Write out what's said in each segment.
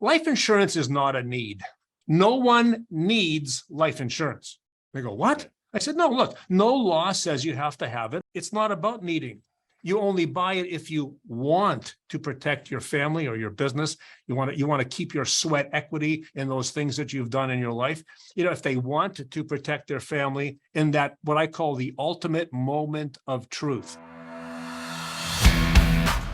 life insurance is not a need. No one needs life insurance. They go, what? I said, no, look, no law says you have to have it. It's not about needing. You only buy it if you want to protect your family or your business. You want to keep your sweat equity in those things that you've done in your life. If they want to protect their family in that, what I call the ultimate moment of truth.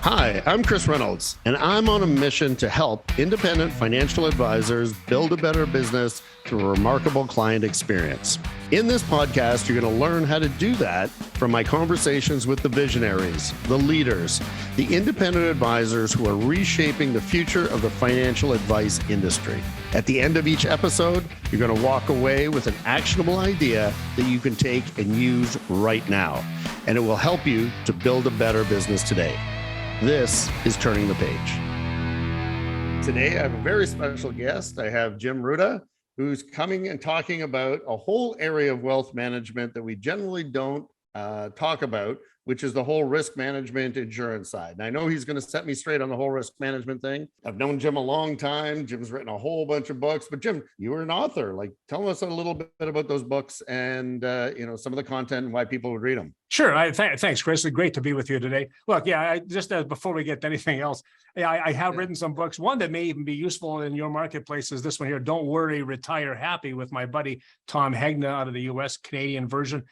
Hi, I'm Chris Reynolds, and I'm on a mission to help independent financial advisors build a better business through a remarkable client experience. In this podcast, you're going to learn how to do that from my conversations with the visionaries, the leaders, the independent advisors who are reshaping the future of the financial advice industry. At the end of each episode, you're going to walk away with an actionable idea that you can take and use right now, and it will help you to build a better business today. This is Turning the Page. Today, I have a very special guest. I have Jim Ruta, who's coming and talking about a whole area of wealth management that we generally don't talk about, which is the whole risk management insurance side. And I know he's going to set me straight on the whole risk management thing. I've known Jim a long time. Jim's written a whole bunch of books, but Jim, you were an author. Tell us a little bit about those books and some of the content and why people would read them. Sure. Thanks, Chris. It's great to be with you today. Look, before we get to anything else, I have written some books. One that may even be useful in your marketplace is this one here, Don't Worry, Retire Happy, with my buddy Tom Hegna out of the US, Canadian version,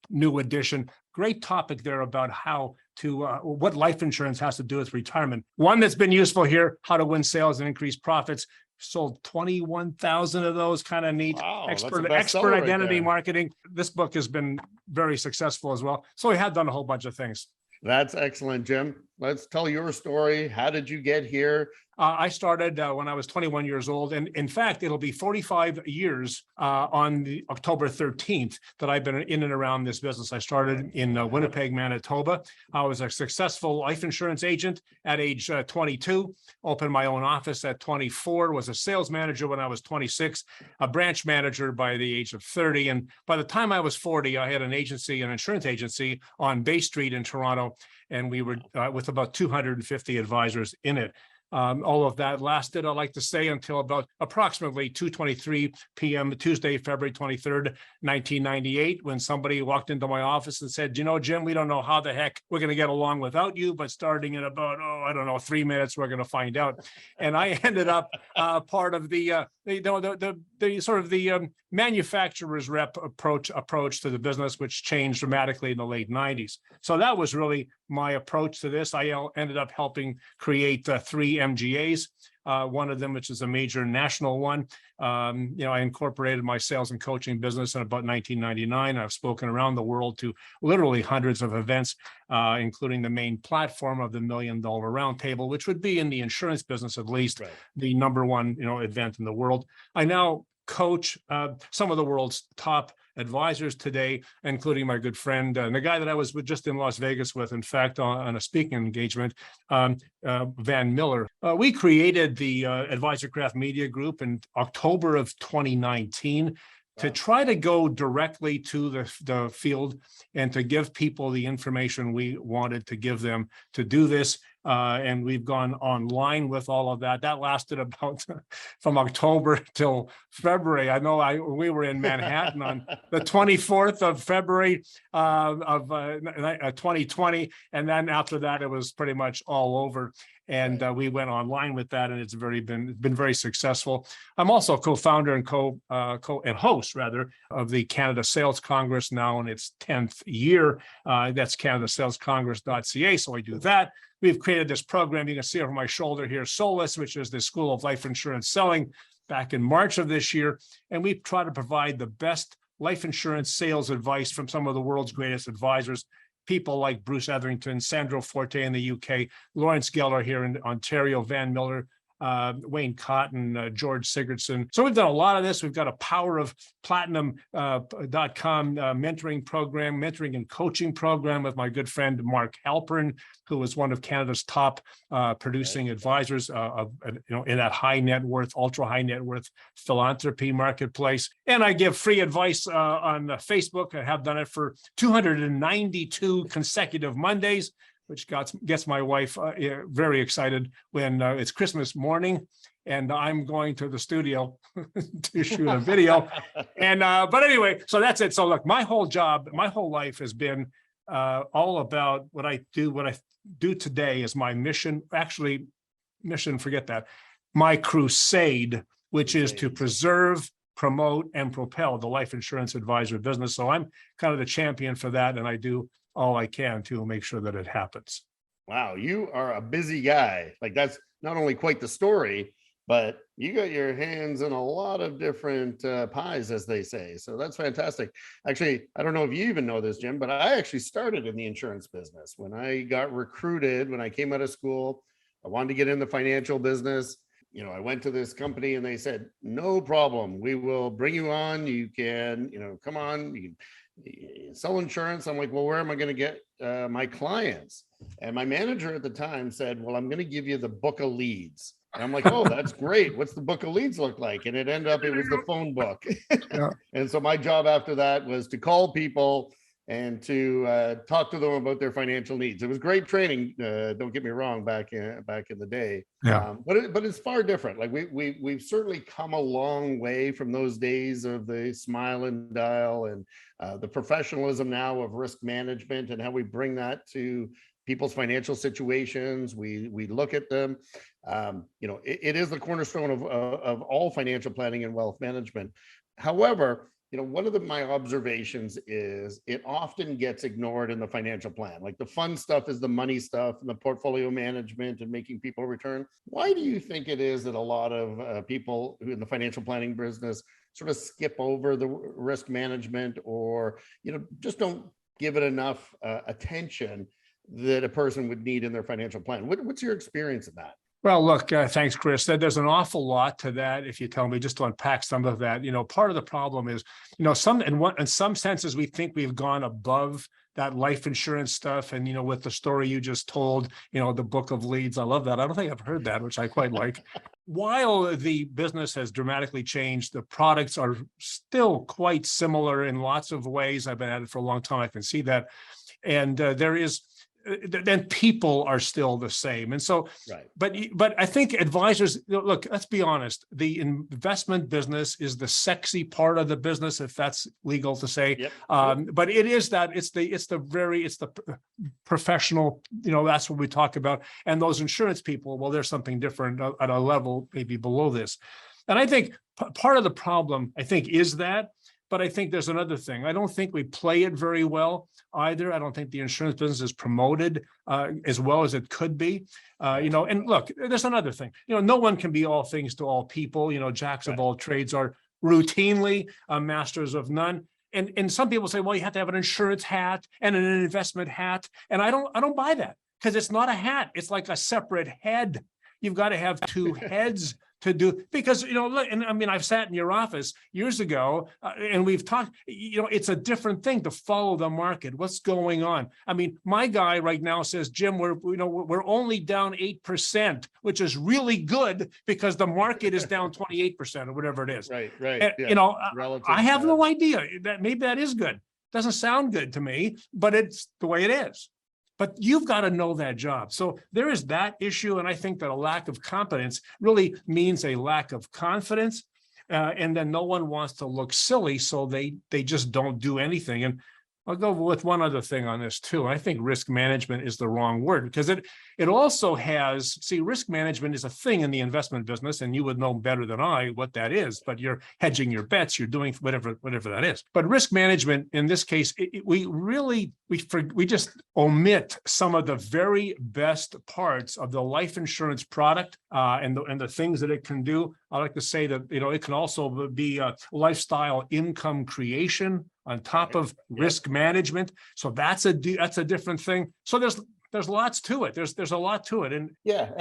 new edition. Great topic there about how to, what life insurance has to do with retirement. One that's been useful here, How to Win Sales and Increase Profits. Sold 21,000 of those, kind of neat. Wow, expert identity marketing. This book has been very successful as well. So we have done a whole bunch of things. That's excellent, Jim. Let's tell your story. How did you get here? I started when I was 21 years old. And in fact, it'll be 45 years on the October 13th that I've been in and around this business. I started in Winnipeg, Manitoba. I was a successful life insurance agent at age 22, opened my own office at 24, was a sales manager when I was 26, a branch manager by the age of 30. And by the time I was 40, I had an insurance agency on Bay Street in Toronto. And we were with about 250 advisors in it. All of that lasted, I like to say, until about approximately 2:23 p.m. Tuesday, February 23rd, 1998, when somebody walked into my office and said, Jim, we don't know how the heck we're going to get along without you, but starting in about, 3 minutes, we're going to find out. And I ended up part of the manufacturer's rep approach to the business, which changed dramatically in the late 90s. So that was really my approach to this. I ended up helping create 3 MGAs. One of them, which is a major national one. I incorporated my sales and coaching business in about 1999. I've spoken around the world to literally hundreds of events, including the main platform of the $1 Million Roundtable, which would be in the insurance business, at least the number one, event in the world. I now coach some of the world's top advisors today, including my good friend and the guy that I was just in Las Vegas with, in fact, on a speaking engagement, Van Miller. We created the Advisor Craft Media Group in October of 2019 to try to go directly to the field and to give people the information we wanted to give them to do this. And we've gone online with all of that. That lasted about from October till February. I know we were in Manhattan on the 24th of February of 2020. And then after that, it was pretty much all over. And we went online with that, and it's been very successful. I'm also co-founder and host of the Canada Sales Congress, now in its 10th year. That's canadasalescongress.ca. So I do that. We've created this program you can see over my shoulder here, SOLIS, which is the School of Life Insurance Selling, back in March of this year. And we try to provide the best life insurance sales advice from some of the world's greatest advisors. People like Bruce Etherington, Sandro Forte in the UK, Lawrence Geller here in Ontario, Van Miller, Wayne Cotton, George Sigurdson. So we've done a lot of this. We've got a Power of Platinum.com mentoring and coaching program with my good friend Mark Halpern, who is one of Canada's top producing advisors in that high net worth, ultra high net worth philanthropy marketplace. And I give free advice on Facebook. I have done it for 292 consecutive Mondays, which gets my wife very excited when it's Christmas morning and I'm going to the studio to shoot a video. And but anyway, so that's it. So look, my whole life has been all about what I do. What I do today is my mission. Actually, mission, forget that. My crusade, which is to preserve, promote, and propel the life insurance advisor business. So I'm kind of the champion for that, and I do all I can to make sure that it happens. Wow, you are a busy guy. Like, that's not only quite the story, but you got your hands in a lot of different pies, as they say. So that's fantastic. Actually, I don't know if you even know this, Jim, but I actually started in the insurance business. When I got recruited, when I came out of school, I wanted to get in the financial business. You know, I went to this company and they said, no problem. We will bring you on. You can, come on, you can sell insurance. I'm like, well, where am I going to get my clients? And my manager at the time said, well, I'm going to give you the book of leads. And I'm like, oh, that's great. What's the book of leads look like? And it ended up, it was the phone book. Yeah. And so my job after that was to call people and to talk to them about their financial needs. It was great training. Don't get me wrong, back in the day. Yeah. But it's far different. Like we've certainly come a long way from those days of the smile and dial and the professionalism now of risk management and how we bring that to people's financial situations. We look at them. It is the cornerstone of all financial planning and wealth management. However, one of my observations is it often gets ignored in the financial plan. Like the fun stuff is the money stuff and the portfolio management and making people return. Why do you think it is that a lot of people who in the financial planning business sort of skip over the risk management or, just don't give it enough attention that a person would need in their financial plan? What's your experience of that? Well, look, thanks, Chris. There's an awful lot to that. If you tell me just to unpack some of that, part of the problem is, in some senses, we think we've gone above that life insurance stuff. And, with the story you just told, the book of leads, I love that. I don't think I've heard that, which I quite like. While the business has dramatically changed, the products are still quite similar in lots of ways. I've been at it for a long time. I can see that. And then people are still the same. And so, right. But I think advisors, look, let's be honest, the investment business is the sexy part of the business, if that's legal to say. Yep. But it is that it's the professional, that's what we talk about. And those insurance people, well, there's something different at a level, maybe below this. And I think part of the problem, is that. But I think there's another thing. I don't think we play it very well either. I don't think the insurance business is promoted as well as it could be. And look, there's another thing. No one can be all things to all people. Jacks of all trades are routinely masters of none. And some people say, well, you have to have an insurance hat and an investment hat. And I don't buy that because it's not a hat. It's like a separate head. You've got to have two heads to do, because, look, and I mean, I've sat in your office years ago and we've talked, it's a different thing to follow the market. What's going on? I mean, my guy right now says, Jim, we're only down 8%, which is really good because the market is down 28% or whatever it is. Right. And, Yeah. I have no idea that maybe that is good. Doesn't sound good to me, but it's the way it is. But you've got to know that job. So there is that issue. And I think that a lack of competence really means a lack of confidence. And then no one wants to look silly. So they just don't do anything. And I'll go with one other thing on this too. I think risk management is the wrong word because it also has, risk management is a thing in the investment business, and you would know better than I what that is, but you're hedging your bets, you're doing whatever that is. But risk management, in this case, we just omit some of the very best parts of the life insurance product and the things that it can do. I like to say that, it can also be a lifestyle income creation on top of risk management. So that's a different thing. So there's lots to it. There's a lot to it. And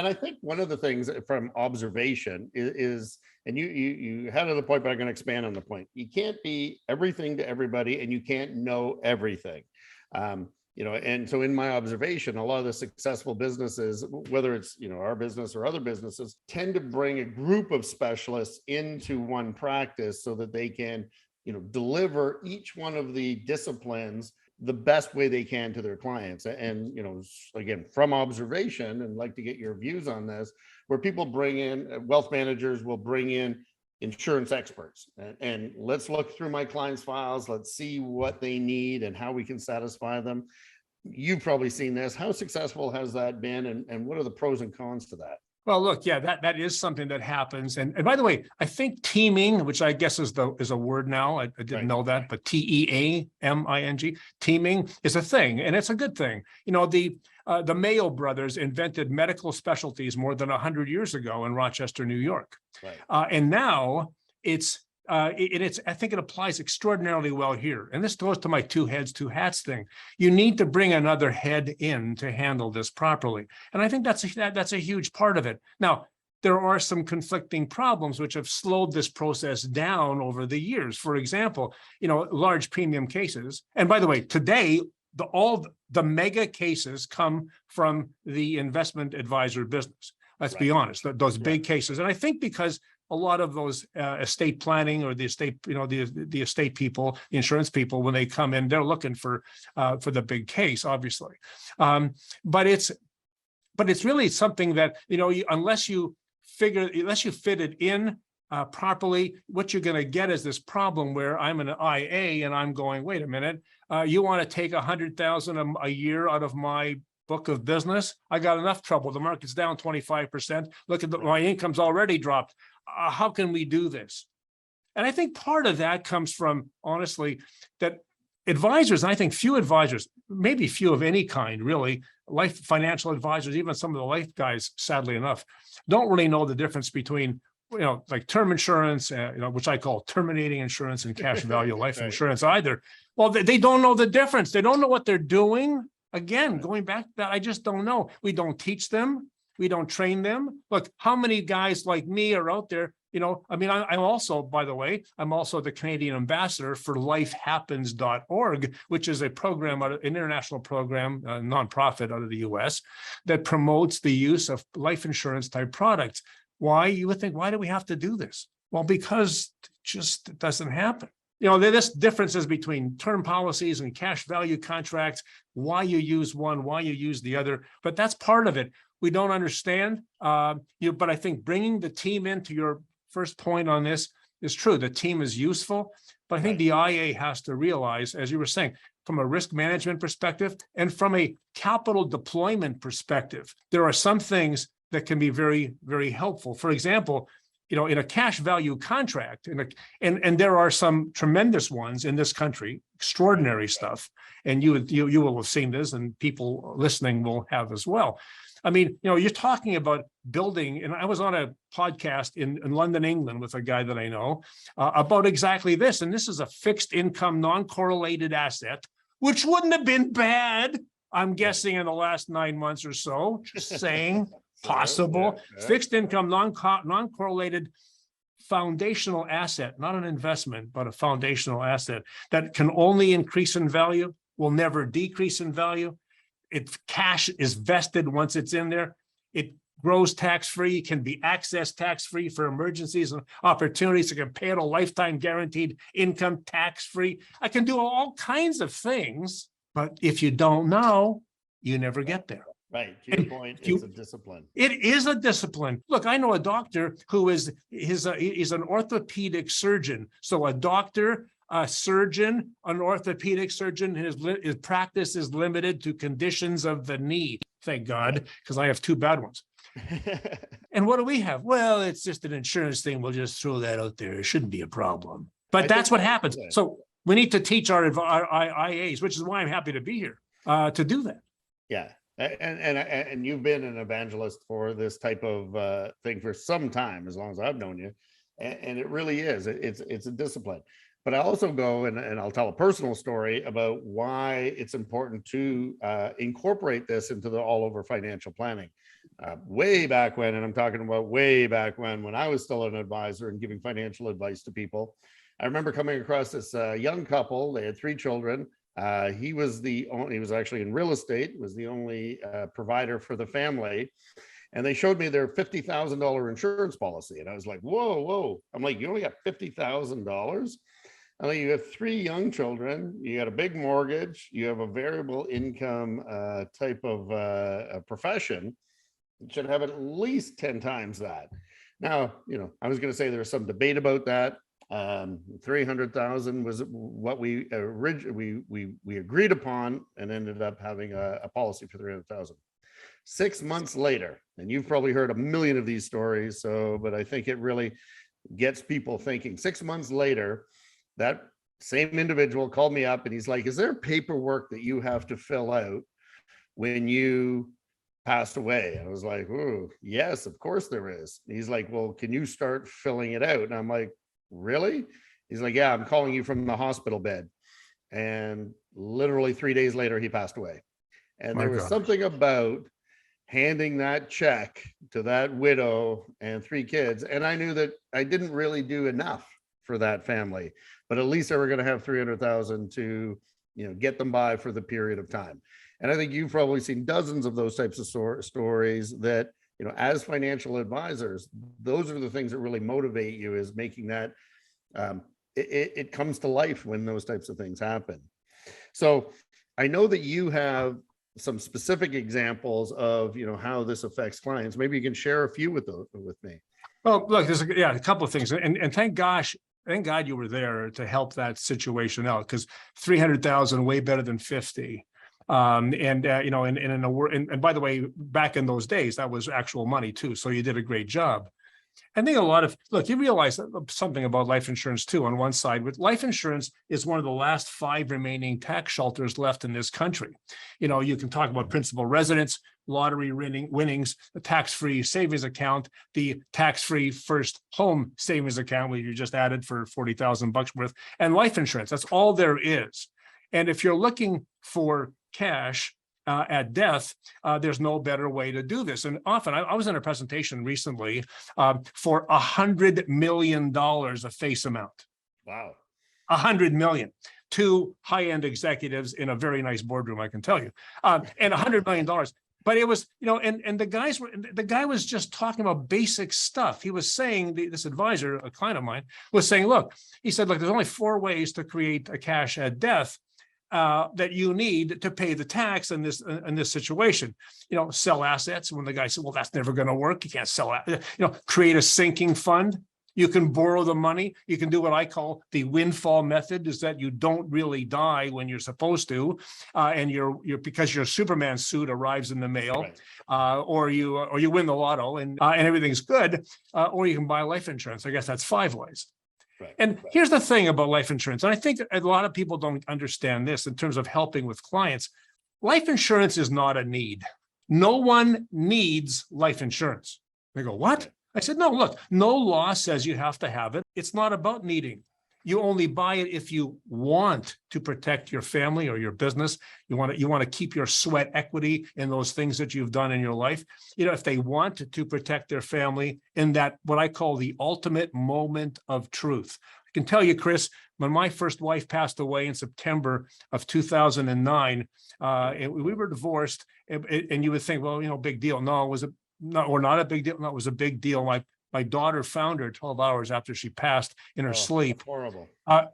I think one of the things from observation is and you had the point, but I'm going to expand on the point. You can't be everything to everybody and you can't know everything. And so in my observation, a lot of the successful businesses, whether it's, our business or other businesses, tend to bring a group of specialists into one practice so that they can deliver each one of the disciplines the best way they can to their clients. And, again, from observation, and like to get your views on this, where people bring in wealth managers will bring in insurance experts and let's look through my clients' files. Let's see what they need and how we can satisfy them. You've probably seen this. How successful has that been? And what are the pros and cons to that? Well, look, yeah, that is something that happens. And by the way, I think teaming, which I guess is a word now, I didn't Right. know that, but TEAMING, teaming is a thing, and it's a good thing. You know, the Mayo brothers invented medical specialties more than 100 years ago in Rochester, New York. Right. And now it's I think it applies extraordinarily well here. And this goes to my two heads, two hats thing. You need to bring another head in to handle this properly. And I think that's a huge part of it. Now, there are some conflicting problems which have slowed this process down over the years. For example, you know, large premium cases. And by the way, today, all the mega cases come from the investment advisor business. Let's be honest, those big cases. And I think because a lot of those estate planning or the estate, you know, the estate people, the insurance people, when they come in, they're looking for the big case, obviously. But it's really something that, you know, unless you fit it in properly, what you're going to get is this problem where I'm an IA and I'm going, wait a minute, you want to take 100,000 a year out of my book of business? I got enough trouble. The market's down 25%. Look at my income's already dropped. How can we do this? And I think part of that comes from, honestly, that advisors, and I think few advisors, maybe few of any kind, really, life financial advisors, even some of the life guys, sadly enough, don't really know the difference between, you know, like term insurance, you know, which I call terminating insurance, and cash value life insurance either. Well, they don't know the difference. They don't know what they're doing. Again, going back to that, I just don't know. We don't teach them. We don't train them. Look, how many guys like me are out there? You know, I mean, I'm also, by the way, I'm also the Canadian ambassador for lifehappens.org, which is a program, an international program, a nonprofit out of the US that promotes the use of life insurance type products. Why? You would think, why do we have to do this? Well, because it just doesn't happen. You know, there's differences between term policies and cash value contracts, why you use one, why you use the other, but that's part of it. We don't understand, but I think bringing the team into your first point on this is true. The team is useful, but I think the IA has to realize, as you were saying, from a risk management perspective and from a capital deployment perspective, there are some things that can be very, very helpful. For example, you know, in a cash value contract, and there are some tremendous ones in this country, extraordinary stuff, and you will have seen this, and people listening will have as well. I mean, you know, you're talking about building, and I was on a podcast in London, England, with a guy that I know about exactly this, and this is a fixed income, non-correlated asset, which wouldn't have been bad, I'm guessing, in the last 9 months or so. Just saying. Possible. Fixed income, non-correlated foundational asset, not an investment, but a foundational asset that can only increase in value, will never decrease in value. Its cash is vested once it's in there. It grows tax-free, can be accessed tax-free for emergencies and opportunities. It can pay out a lifetime guaranteed income tax-free. I can do all kinds of things, but if you don't know, you never get there. Right. To your point, it's a discipline. It is a discipline. Look, I know a doctor who is an orthopedic surgeon. So a doctor, a surgeon, an orthopedic surgeon, his practice is limited to conditions of the knee. Thank God, because I have two bad ones. And what do we have? Well, it's just an insurance thing. We'll just throw that out there. It shouldn't be a problem. But that's what happens. So we need to teach our IAs, which is why I'm happy to be here, to do that. Yeah. And you've been an evangelist for this type of thing for some time, as long as I've known you, and it really is. It's a discipline. But I also go and I'll tell a personal story about why it's important to incorporate this into the all over financial planning. Way back when, and I'm talking about way back when I was still an advisor and giving financial advice to people, I remember coming across this young couple. They had 3 children. He was actually in real estate, was the only provider for the family. And they showed me their $50,000 insurance policy. And I was like, whoa. I'm like, you only got $50,000? I'm like, you have 3 young children, you got a big mortgage, you have a variable income type of profession. It should have at least 10 times that. Now, I was going to say there was some debate about that. 300,000 was what we originally we agreed upon, and ended up having a policy for 300,000. 6 months later, and you've probably heard a million of these stories, but I think it really gets people thinking. 6 months later, that same individual called me up and he's like, is there paperwork that you have to fill out when you passed away? I was like, oh, yes, of course there is. He's like, well, can you start filling it out? And I'm like, really? He's like, yeah, I'm calling you from the hospital bed. And literally 3 days later, he passed away. And there was something about handing that check to that widow and 3 kids. And I knew that I didn't really do enough for that family, but at least they were going to have 300,000 to, get them by for the period of time. And I think you've probably seen dozens of those types of stories that, as financial advisors, those are the things that really motivate you, is making that it comes to life when those types of things happen. So I know that you have some specific examples of, how this affects clients. Maybe you can share a few with me. Well, look, there's a couple of things, and thank God you were there to help that situation out, because 300,000 way better than 50. And by the way, back in those days, that was actual money too. So you did a great job. I think you realize something about life insurance too. On one side, with life insurance is one of the last 5 remaining tax shelters left in this country. You can talk about principal residence, lottery winnings, the tax-free savings account, the tax-free first home savings account, where you just added for $40,000 worth, and life insurance. That's all there is. And if you're looking for cash at death, there's no better way to do this. And often, I was in a presentation recently for $100 million of face amount. Wow. $100 million to high-end executives in a very nice boardroom, I can tell you, and $100 million. But it was, and the guy was just talking about basic stuff. He was saying, this advisor, a client of mine, was saying, look, he said, look, there's only 4 ways to create a cash at death that you need to pay the tax in this situation. Sell assets. When the guy said, well, that's never going to work. You can't sell that. Create a sinking fund. You can borrow the money. You can do what I call the windfall method, is that you don't really die when you're supposed to, and you're because your Superman suit arrives in the mail, right. or you win the lotto and everything's good, or you can buy life insurance. I guess that's 5 ways. Right. And here's the thing about life insurance, and I think a lot of people don't understand this in terms of helping with clients. Life insurance is not a need. No one needs life insurance. They go, what? I said, no, look, no law says you have to have it. It's not about needing. You only buy it if you want to protect your family or your business. You want to keep your sweat equity in those things that you've done in your life. If they want to protect their family in that, what I call the ultimate moment of truth. I can tell you, Chris, when my first wife passed away in September of 2009, and we were divorced, and you would think, well, big deal. No, it was not a big deal. No, it was a big deal. My daughter found her 12 hours after she passed in her sleep. Horrible.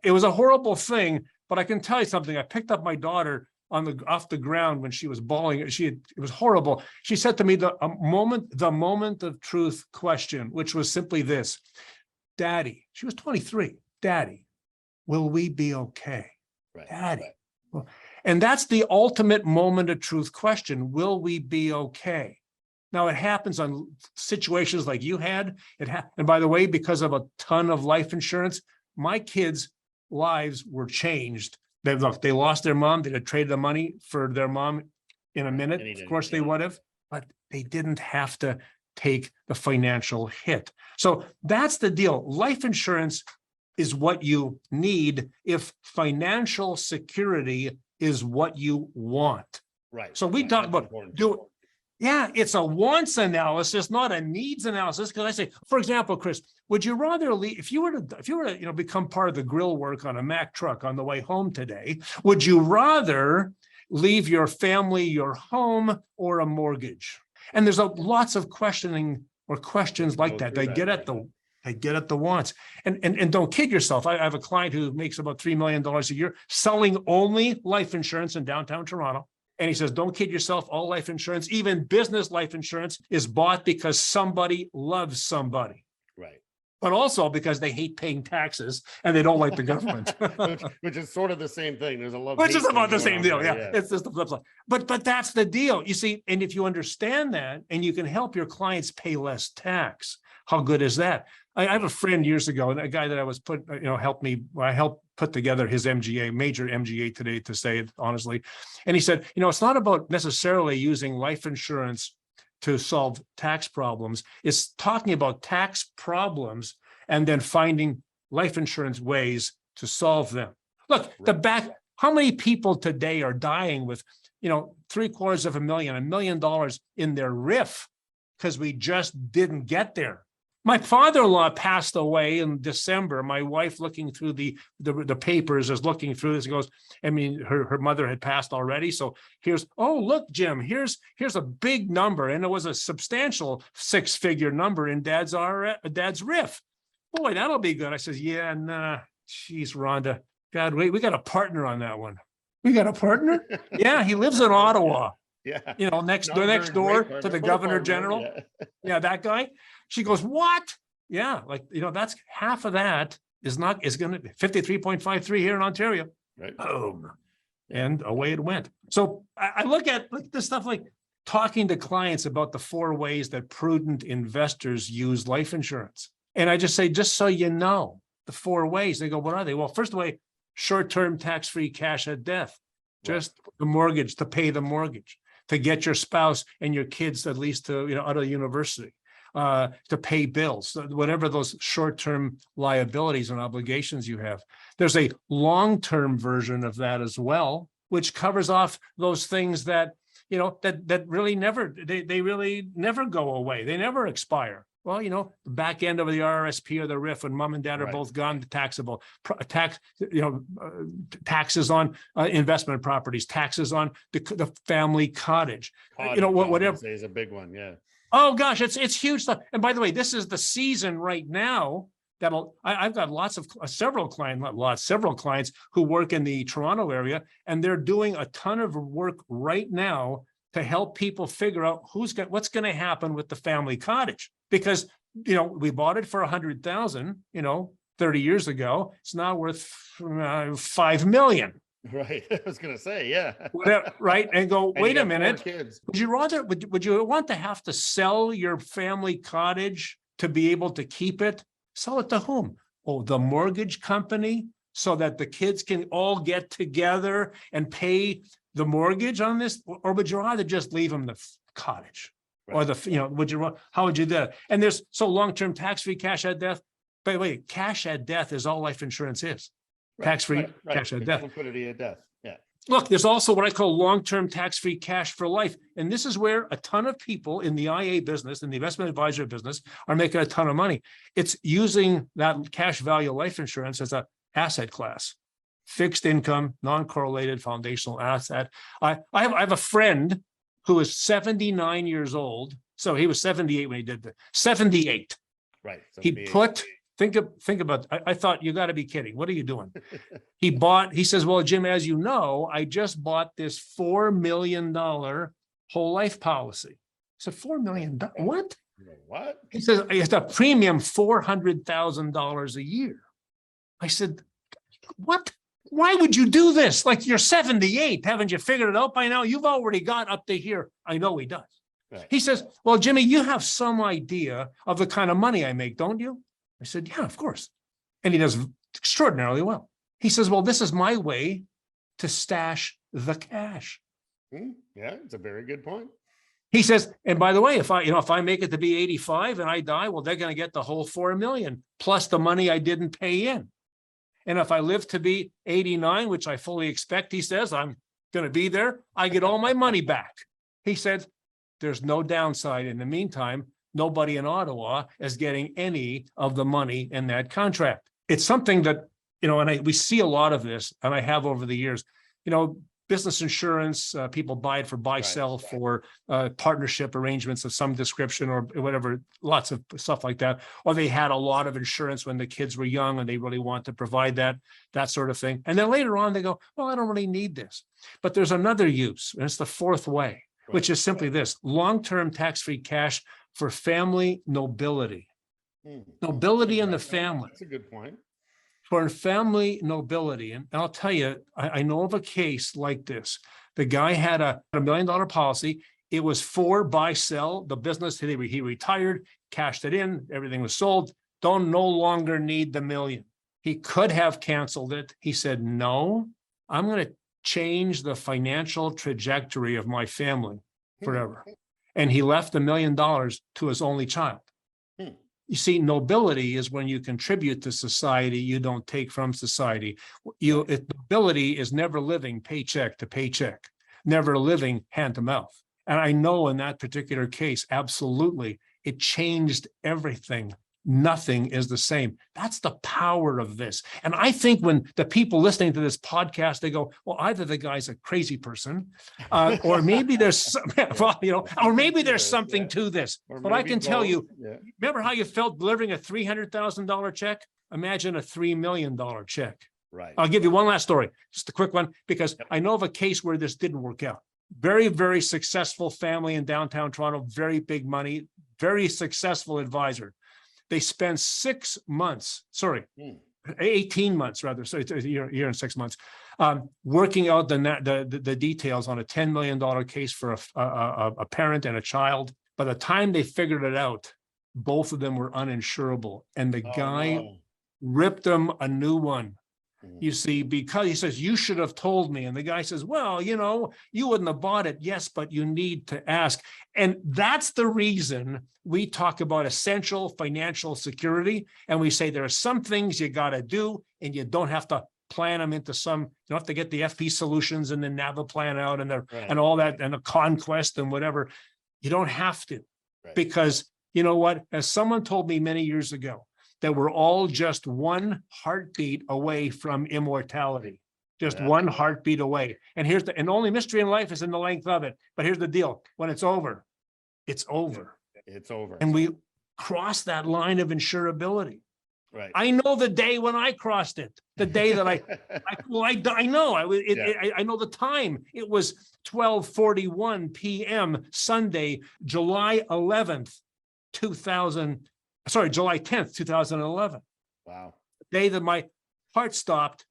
It was a horrible thing, but I can tell you something. I picked up my daughter off the ground when she was bawling. It was horrible. She said to me the moment of truth question, which was simply this: Daddy, she was 23. Daddy, will we be okay? Right. Daddy. Right. Well, and that's the ultimate moment of truth question. Will we be okay? Now, it happens on situations like you had. And by the way, because of a ton of life insurance, my kids' lives were changed. They lost their mom. They'd have traded the money for their mom in a minute. Of course, they would have, but they didn't have to take the financial hit. So that's the deal. Life insurance is what you need if financial security is what you want. Right. So we talk about yeah, it's a wants analysis, not a needs analysis. Because I say, for example, Chris, would you rather leave if you were to become part of the grill work on a Mack truck on the way home today? Would you rather leave your family, your home, or a mortgage? And there's lots of questions like that. They get at the wants. And don't kid yourself. I have a client who makes about $3 million a year selling only life insurance in downtown Toronto. And he says, don't kid yourself, all life insurance, even business life insurance, is bought because somebody loves somebody. Right. But also because they hate paying taxes and they don't like the government. which is sort of the same thing. There's a love. Which is about the going same on deal. there, Yeah. It's just the flip side. But that's the deal. You see, and if you understand that and you can help your clients pay less tax, how good is that? I have a friend years ago, and a guy that I was I helped put together his MGA, major MGA today, to say it honestly. And he said, it's not about necessarily using life insurance to solve tax problems. It's talking about tax problems and then finding life insurance ways to solve them. Look, how many people today are dying with, $750,000, $1 million in their RIF because we just didn't get there. My father-in-law passed away in December. My wife, looking through the papers, is looking through this and goes, her mother had passed already. So look, Jim, here's a big number. And it was a substantial 6-figure number in dad's RIF. Boy, that'll be good. I says, yeah, nah, geez, Rhonda, God, we got a partner on that one. We got a partner? Yeah, he lives in Ottawa. Yeah. Next door to the Governor General. Yeah, that guy. She goes, what? Yeah, that's half of that is going to be 53.53 here in Ontario. Right. Boom. And away it went. So I look at this stuff like talking to clients about the 4 ways that prudent investors use life insurance. And I just say, just so you know, the 4 ways. They go, what are they? Well, first way, short-term tax-free cash at death. Just the mortgage, to pay the mortgage, to get your spouse and your kids at least to, out of university. To pay bills, whatever those short-term liabilities and obligations you have. There's a long-term version of that as well, which covers off those things that, that really they really never go away. They never expire. Well, the back end of the RRSP or the RIF, when mom and dad are both gone, taxable taxes on investment properties, taxes on the family cottage, whatever is a big one. Yeah. Oh gosh, it's huge stuff. And by the way, this is the season right now I've got several clients who work in the Toronto area, and they're doing a ton of work right now to help people figure out what's going to happen with the family cottage. Because, we bought it for 100,000, 30 years ago. It's now worth 5 million. Right. I was going to say, yeah. Whatever, right. And go, wait a minute. Would you want to have to sell your family cottage to be able to keep it? Sell it to whom? Oh, the mortgage company, so that the kids can all get together and pay the mortgage on this? Or would you rather just leave them the cottage? Right. Or how would you do that? And there's long-term tax-free cash at death. By the way, cash at death is all life insurance is. Right. Tax-free cash at death. Liquidity at death. Yeah. Look, there's also what I call long-term tax-free cash for life. And this is where a ton of people in the IA business, in the investment advisor business, are making a ton of money. It's using that cash value life insurance as an asset class. Fixed income, non-correlated foundational asset. I have a friend who is 79 years old. So he was 78 when he did that. 78. Right. He put... Think about, I thought, you got to be kidding. What are you doing? He says, well, Jim, as you know, I just bought this $4 million whole life policy. I said, $4 million? What? What? He says, it's a premium $400,000 a year. I said, what? Why would you do this? Like, you're 78. Haven't you figured it out by now? You've already got up to here. I know he does. Right. He says, well, Jimmy, you have some idea of the kind of money I make, don't you? I said, yeah, of course. And he does extraordinarily well. He says, well, this is my way to stash the cash. Yeah, it's a very good point. He says, and by the way, if I make it to be 85 and I die, well, they're going to get the whole 4 million plus the money I didn't pay in. And if I live to be 89, which I fully expect, he says, I'm going to be there, I get all my money back. He said, there's no downside. In the meantime, nobody in Ottawa is getting any of the money in that contract. It's something that, and we see a lot of this, and I have over the years, business insurance, people buy it for buy, sell, for partnership arrangements of some description or whatever, lots of stuff like that. Or they had a lot of insurance when the kids were young and they really want to provide that sort of thing. And then later on, they go, well, I don't really need this. But there's another use, and it's the fourth way, which is simply this: long-term tax-free cash for family nobility. Nobility in the family. That's a good point. For family nobility. And I'll tell you, I know of a case like this. The guy had a $1 million policy. It was for buy, sell. The business, he retired, cashed it in, everything was sold. Don't no longer need the $1 million. He could have canceled it. He said, no, I'm going to change the financial trajectory of my family forever. And he left $1 million to his only child. You see, nobility is when you contribute to society, you don't take from society. Nobility is never living paycheck to paycheck, never living hand to mouth. And I know in that particular case, absolutely, it changed everything. Nothing is the same. That's the power of this. And I think when the people listening to this podcast, they go, well, either the guy's a crazy person, or maybe there's, well, or maybe there's something to this. But I can tell you, remember how you felt delivering a $300,000 check? Imagine a $3 million check. Right. I'll give you one last story, just a quick one, because I know of a case where this didn't work out. Very, very successful family in downtown Toronto, very big money, very successful advisor. They spent 18 months rather, so it's a year and 6 months, working out the details on a $10 million case for a parent and a child. By the time they figured it out, both of them were uninsurable, and the guy ripped them a new one. You see, because he says, you should have told me. And the guy says, well, you wouldn't have bought it. Yes, but you need to ask. And that's the reason we talk about essential financial security. And we say there are some things you got to do, and you don't have to plan them into some, you don't have to get the FP solutions and the NAVA plan out and all that, and a conquest and whatever. You don't have to, because you know what? As someone told me many years ago, that we're all just one heartbeat away from immortality, just one heartbeat away. And and the only mystery in life is in the length of it. But here's the deal: when it's over, it's over. It's over. And we cross that line of insurability. Right. I know the day when I crossed it. The day that I know. I know the time. It was 12:41 p.m. Sunday, July 11th, July 10th, 2011. Wow. The day that my heart stopped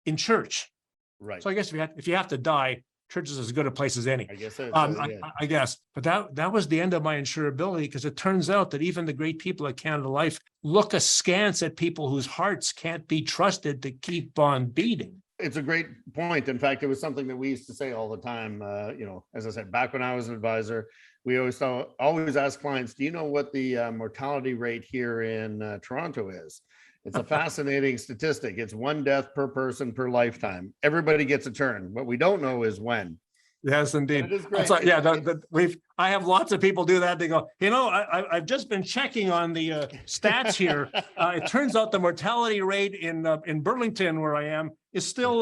in church. Right. So I guess if you have to die, church is as good a place as any. I guess so. I guess. But that was the end of my insurability, because it turns out that even the great people at Canada Life look askance at people whose hearts can't be trusted to keep on beating. It's a great point. In fact, it was something that we used to say all the time. As I said, back when I was an advisor, we always ask clients, do you know what the mortality rate here in Toronto is? It's a fascinating statistic. It's 1 death per person per lifetime. Everybody gets a turn. What we don't know is when. Yes, indeed. It is great. So, I have lots of people do that. They go, I've just been checking on the stats here. It turns out the mortality rate in Burlington, where I am, is still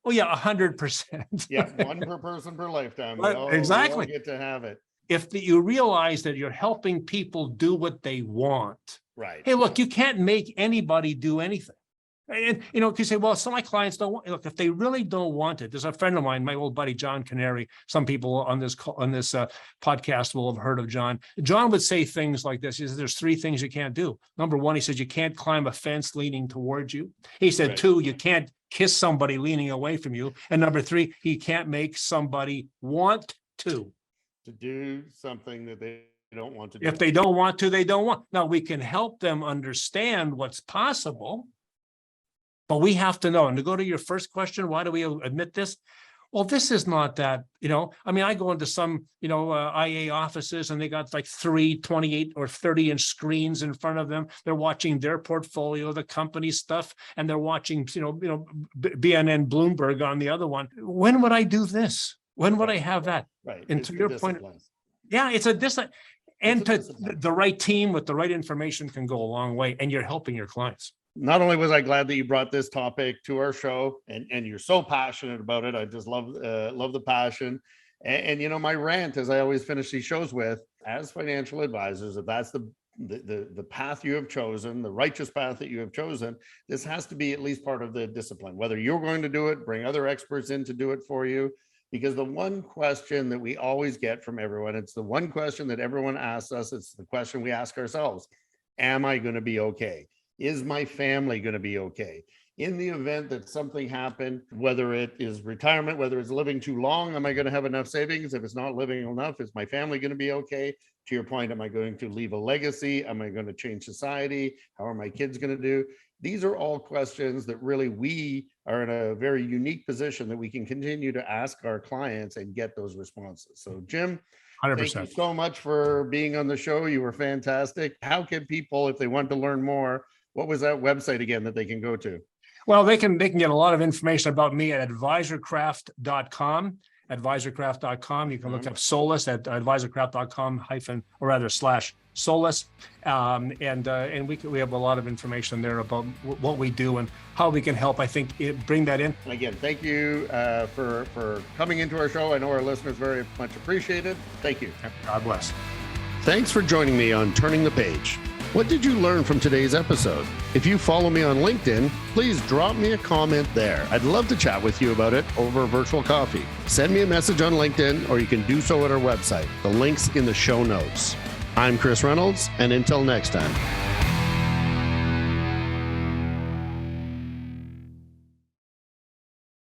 100%. Yeah, 1 per person per lifetime. Exactly. We all get to have it. If you realize that you're helping people do what they want. Right. Hey, look, you can't make anybody do anything. And, you say, well, some of my clients don't want, look, if they really don't want it. There's a friend of mine, my old buddy, John Canary. Some people on this podcast will have heard of John. John would say things like this. He says, there's 3 things you can't do. Number 1, he says, you can't climb a fence leaning towards you. He said, 2, you can't kiss somebody leaning away from you. And number 3, he can't make somebody want to do something that they don't want to do. If they don't want to, they don't want. Now, we can help them understand what's possible, but we have to know. And to go to your first question, why do we admit this? Well, this is not that, I go into some, IA offices, and they got like 3 28 or 30-inch screens in front of them. They're watching their portfolio, the company stuff, and they're watching, BNN Bloomberg on the other one. When would I do this? When would I have that? Right. And to your point, it's a discipline. And the right team with the right information can go a long way, and you're helping your clients. Not only was I glad that you brought this topic to our show, and you're so passionate about it. I just love the passion. And you know, my rant, as I always finish these shows with, as financial advisors, if that's the path you have chosen, the righteous path that you have chosen, this has to be at least part of the discipline. Whether you're going to do it, bring other experts in to do it for you. Because the one question that we always get from everyone, it's the one question that everyone asks us, it's the question we ask ourselves: am I going to be okay? Is my family going to be okay? In the event that something happened, whether it is retirement, whether it's living too long, am I going to have enough savings? If it's not living enough, is my family going to be okay? To your point, am I going to leave a legacy? Am I going to change society? How are my kids going to do? These are all questions that really we are in a very unique position that we can continue to ask our clients and get those responses. So Jim, 100%. thank you so much for being on the show. You were fantastic. How can people, if they want to learn more, what was that website again that they can go to? Well, they can get a lot of information about me at advisorcraft.com. Advisorcraft.com. You can look up Solus at advisorcraft.com/Solus. And we have a lot of information there about what we do and how we can help. I think bring that in. Again, thank you for coming into our show. I know our listeners very much appreciate it. Thank you. God bless. Thanks for joining me on Turning the Page. What did you learn from today's episode? If you follow me on LinkedIn, please drop me a comment there. I'd love to chat with you about it over virtual coffee. Send me a message on LinkedIn, or you can do so at our website. The link's in the show notes. I'm Chris Reynolds, and until next time.